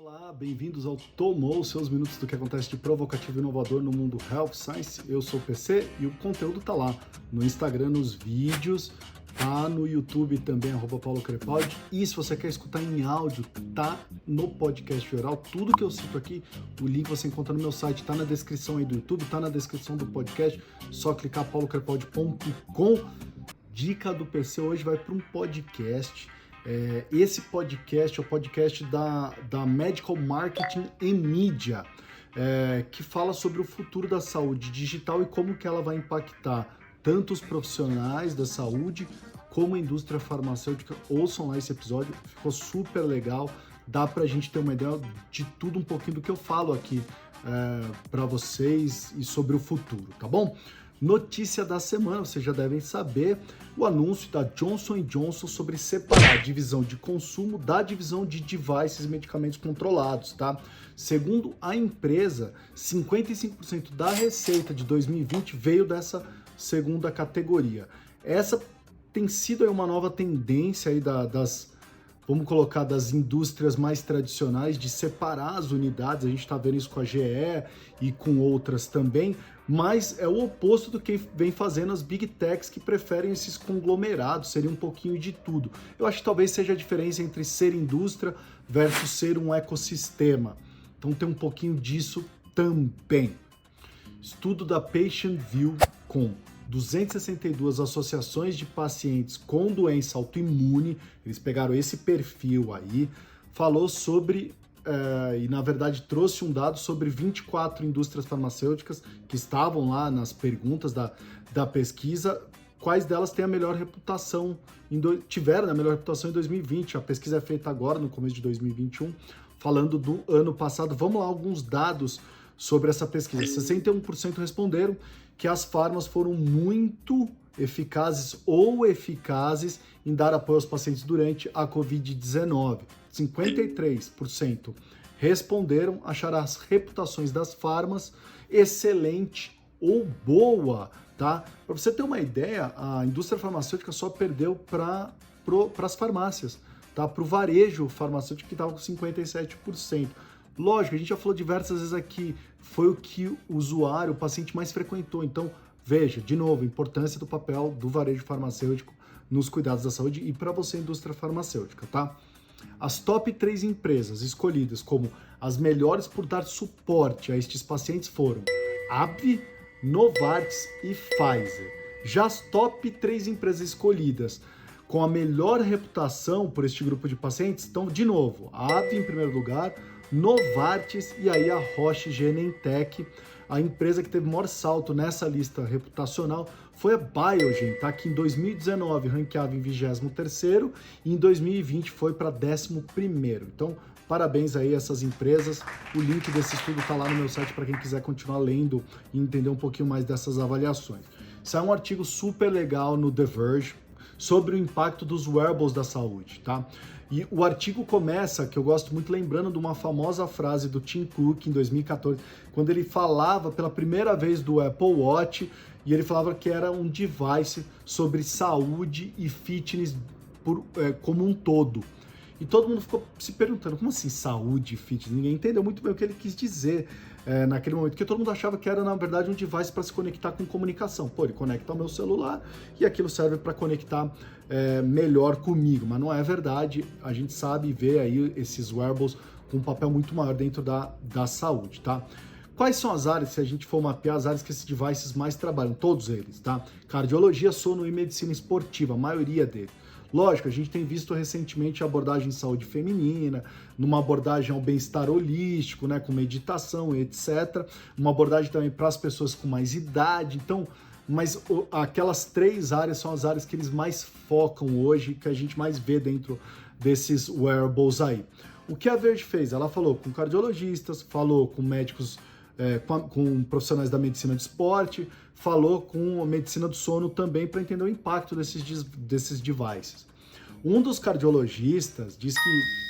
Olá, bem-vindos ao Tomou, seus minutos do que acontece de provocativo e inovador no mundo Health Science. Eu sou o PC e o conteúdo tá lá no Instagram, nos vídeos, tá no YouTube também, @paulocrepaldi. E se você quer escutar em áudio, tá no podcast oral. Tudo que eu cito aqui, o link você encontra no meu site, tá na descrição aí do YouTube, tá na descrição do podcast, só clicar paulocrepaldi.com. Dica do PC hoje vai para um podcast. Esse podcast é o podcast da Medical Marketing e Media, que fala sobre o futuro da saúde digital e como que ela vai impactar tanto os profissionais da saúde como a indústria farmacêutica. Ouçam lá esse episódio, ficou super legal, dá pra gente ter uma ideia de tudo um pouquinho do que eu falo aqui para vocês e sobre o futuro, tá bom? Notícia da semana, vocês já devem saber, o anúncio da Johnson & Johnson sobre separar a divisão de consumo da divisão de devices e medicamentos controlados, tá? Segundo a empresa, 55% da receita de 2020 veio dessa segunda categoria. Essa tem sido aí uma nova tendência aí vamos colocar, das indústrias mais tradicionais, de separar as unidades. A gente está vendo isso com a GE e com outras também, mas é o oposto do que vem fazendo as Big Techs, que preferem esses conglomerados, seria um pouquinho de tudo. Eu acho que talvez seja a diferença entre ser indústria versus ser um ecossistema. Então tem um pouquinho disso também. Estudo da PatientView com 262 associações de pacientes com doença autoimune, eles pegaram esse perfil aí, falou sobre, e na verdade trouxe um dado sobre 24 indústrias farmacêuticas que estavam lá nas perguntas da pesquisa, quais delas têm a melhor reputação, tiveram a melhor reputação em 2020, a pesquisa é feita agora, no começo de 2021, falando do ano passado. Vamos lá, alguns dados sobre essa pesquisa. 61% responderam que as farmas foram muito eficazes em dar apoio aos pacientes durante a Covid-19. 53% responderam achar as reputações das farmas excelente ou boa, tá? Para você ter uma ideia, a indústria farmacêutica só perdeu para as farmácias, tá? Para o varejo farmacêutico, que estava com 57%. Lógico, a gente já falou diversas vezes aqui, foi o que o usuário, o paciente mais frequentou. Então, veja, de novo, a importância do papel do varejo farmacêutico nos cuidados da saúde e para você, indústria farmacêutica, tá? As top 3 empresas escolhidas como as melhores por dar suporte a estes pacientes foram AbbVie, Novartis e Pfizer. Já as top 3 empresas escolhidas com a melhor reputação por este grupo de pacientes estão, de novo, a AbbVie em primeiro lugar, Novartis e aí a Roche Genentech. A empresa que teve maior salto nessa lista reputacional foi a Biogen, tá? Que em 2019 ranqueava em 23º e em 2020 foi para 11º. Então, parabéns aí a essas empresas. O link desse estudo tá lá no meu site para quem quiser continuar lendo e entender um pouquinho mais dessas avaliações. Saiu um artigo super legal no The Verge sobre o impacto dos wearables da saúde, tá? E o artigo começa, que eu gosto muito, lembrando de uma famosa frase do Tim Cook em 2014, quando ele falava pela primeira vez do Apple Watch, e ele falava que era um device sobre saúde e fitness como um todo. E todo mundo ficou se perguntando, como assim saúde e fitness? Ninguém entendeu muito bem o que ele quis dizer naquele momento, porque todo mundo achava que era, na verdade, um device para se conectar com comunicação. Pô, ele conecta ao meu celular e aquilo serve para conectar melhor comigo, mas não é verdade. A gente sabe e vê aí esses wearables com um papel muito maior dentro da saúde, tá? Quais são as áreas, se a gente for mapear, as áreas que esses devices mais trabalham? Todos eles, tá? Cardiologia, sono e medicina esportiva, a maioria deles. Lógico, a gente tem visto recentemente a abordagem em saúde feminina, numa abordagem ao bem-estar holístico, né, com meditação, etc. Uma abordagem também para as pessoas com mais idade. Então, mas aquelas 3 áreas são as áreas que eles mais focam hoje, que a gente mais vê dentro desses wearables aí. O que a Verge fez? Ela falou com cardiologistas, falou com médicos, com profissionais da medicina de esporte, falou com a medicina do sono também para entender o impacto desses devices. Um dos cardiologistas diz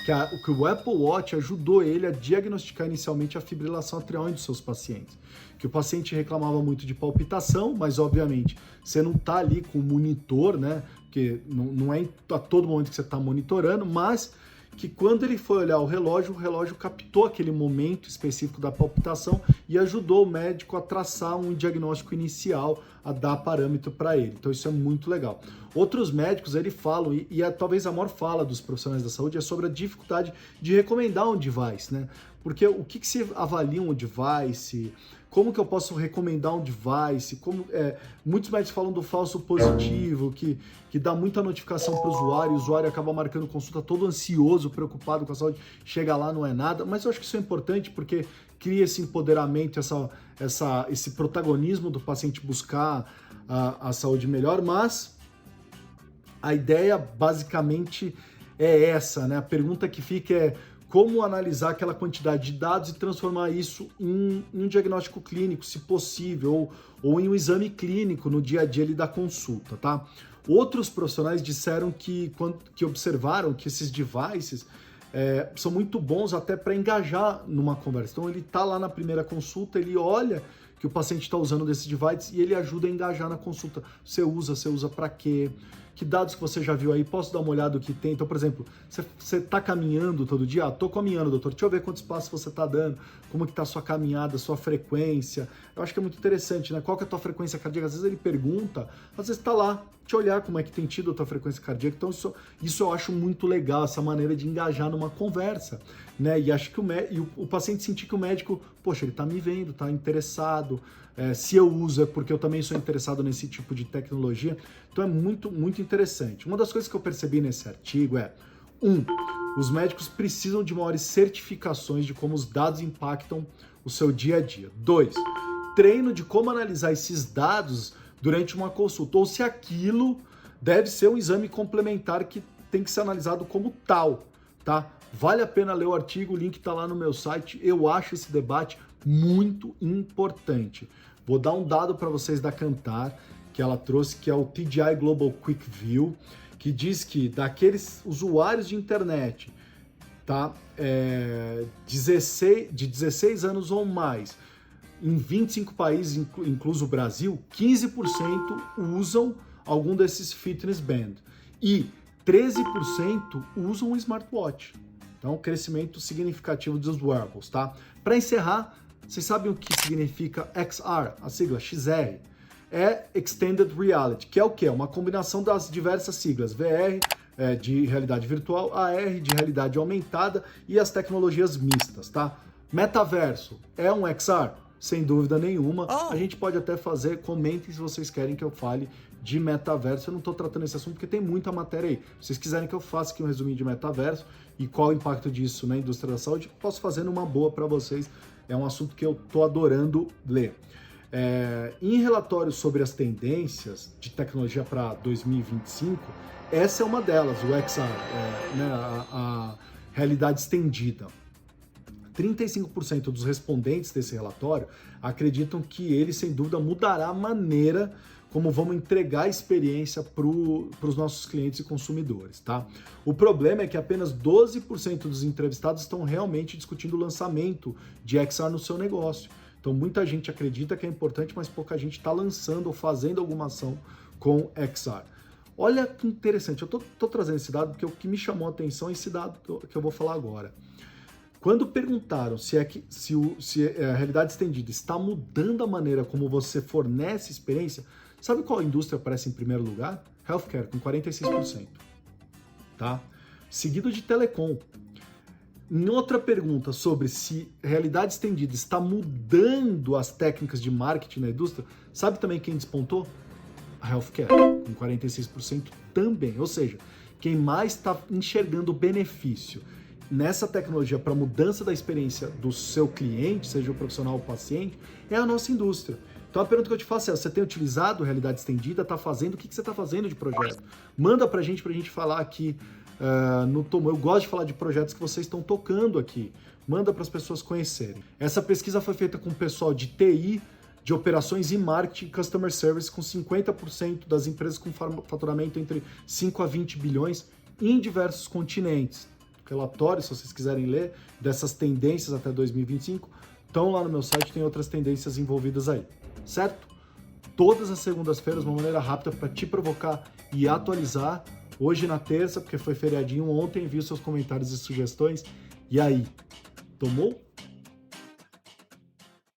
que o Apple Watch ajudou ele a diagnosticar inicialmente a fibrilação atrial dos seus pacientes. Que o paciente reclamava muito de palpitação, mas obviamente você não está ali com o monitor, né? Porque não é a todo momento que você está monitorando, mas que quando ele foi olhar o relógio captou aquele momento específico da palpitação e ajudou o médico a traçar um diagnóstico inicial, a dar parâmetro para ele. Então isso é muito legal. Outros médicos, eles falam, talvez a maior fala dos profissionais da saúde é sobre a dificuldade de recomendar um device, né? Porque o que se avalia um device, como que eu posso recomendar um device, muitos médicos falam do falso positivo, que dá muita notificação para o usuário acaba marcando consulta todo ansioso, preocupado com a saúde, chega lá, não é nada, mas eu acho que isso é importante porque cria esse empoderamento, esse protagonismo do paciente buscar a saúde melhor, mas a ideia basicamente é essa, né? A pergunta que fica é como analisar aquela quantidade de dados e transformar isso em um diagnóstico clínico, se possível, ou em um exame clínico no dia a dia ali da consulta, tá? Outros profissionais disseram que observaram que esses devices são muito bons até para engajar numa conversa. Então ele está lá na primeira consulta, ele olha que o paciente está usando desses devices e ele ajuda a engajar na consulta. Você usa para quê? Que dados que você já viu aí? Posso dar uma olhada no que tem? Então, por exemplo, você está caminhando todo dia? Tô caminhando, doutor. Deixa eu ver quantos passos você está dando, como que está a sua caminhada, sua frequência. Eu acho que é muito interessante, né? Qual que é a tua frequência cardíaca? Às vezes ele pergunta, às vezes está lá, te olhar como é que tem tido a tua frequência cardíaca. Então, isso eu acho muito legal, essa maneira de engajar numa conversa, né? E acho que o paciente sentir que o médico, poxa, ele está me vendo, está interessado. Se eu uso é porque eu também sou interessado nesse tipo de tecnologia. Então é muito, muito interessante. Uma das coisas que eu percebi nesse artigo é, os médicos precisam de maiores certificações de como os dados impactam o seu dia a dia. 2, treino de como analisar esses dados durante uma consulta, ou se aquilo deve ser um exame complementar que tem que ser analisado como tal, tá? Vale a pena ler o artigo, o link está lá no meu site. Eu acho esse debate muito importante. Vou dar um dado para vocês da Kantar, que ela trouxe, que é o TGI Global Quick View, que diz que daqueles usuários de internet, tá, de 16 anos ou mais, em 25 países, incluso o Brasil, 15% usam algum desses fitness band e 13% usam um smartwatch. Então, crescimento significativo dos wearables, tá? Para encerrar, vocês sabem o que significa XR, a sigla XR? É Extended Reality, que é o quê? Uma combinação das diversas siglas, VR, de realidade virtual, AR, de realidade aumentada e as tecnologias mistas, tá? Metaverso, é um XR? Sem dúvida nenhuma. A gente pode até fazer, comentem se vocês querem que eu fale de metaverso. Eu não estou tratando esse assunto porque tem muita matéria aí. Se vocês quiserem que eu faça aqui um resuminho de metaverso e qual o impacto disso na indústria da saúde, posso fazer numa boa para vocês. É um assunto que eu estou adorando ler. Em relatórios sobre as tendências de tecnologia para 2025, essa é uma delas, o XR, a realidade estendida. 35% dos respondentes desse relatório acreditam que ele, sem dúvida, mudará a maneira como vamos entregar a experiência para os nossos clientes e consumidores, tá? O problema é que apenas 12% dos entrevistados estão realmente discutindo o lançamento de XR no seu negócio. Então, muita gente acredita que é importante, mas pouca gente está lançando ou fazendo alguma ação com XR. Olha que interessante, eu tô trazendo esse dado porque o que me chamou a atenção é esse dado que eu vou falar agora. Quando perguntaram se a realidade estendida está mudando a maneira como você fornece experiência, sabe qual indústria aparece em primeiro lugar? Healthcare, com 46%. Tá? Seguido de telecom. Em outra pergunta sobre se a realidade estendida está mudando as técnicas de marketing na indústria, sabe também quem despontou? A Healthcare, com 46% também. Ou seja, quem mais está enxergando o benefício nessa tecnologia para mudança da experiência do seu cliente, seja o profissional ou o paciente, é a nossa indústria. Então a pergunta que eu te faço é, você tem utilizado realidade estendida, está fazendo, o que você está fazendo de projeto? Manda para a gente falar aqui no Tomou. Eu gosto de falar de projetos que vocês estão tocando aqui. Manda para as pessoas conhecerem. Essa pesquisa foi feita com o pessoal de TI, de operações e marketing, customer service, com 50% das empresas com faturamento entre 5 a 20 bilhões em diversos continentes. Relatórios, se vocês quiserem ler, dessas tendências até 2025, estão lá no meu site, tem outras tendências envolvidas aí, certo? Todas as segundas-feiras, uma maneira rápida para te provocar e atualizar hoje na terça, porque foi feriadinho, ontem vi os seus comentários e sugestões. E aí, tomou?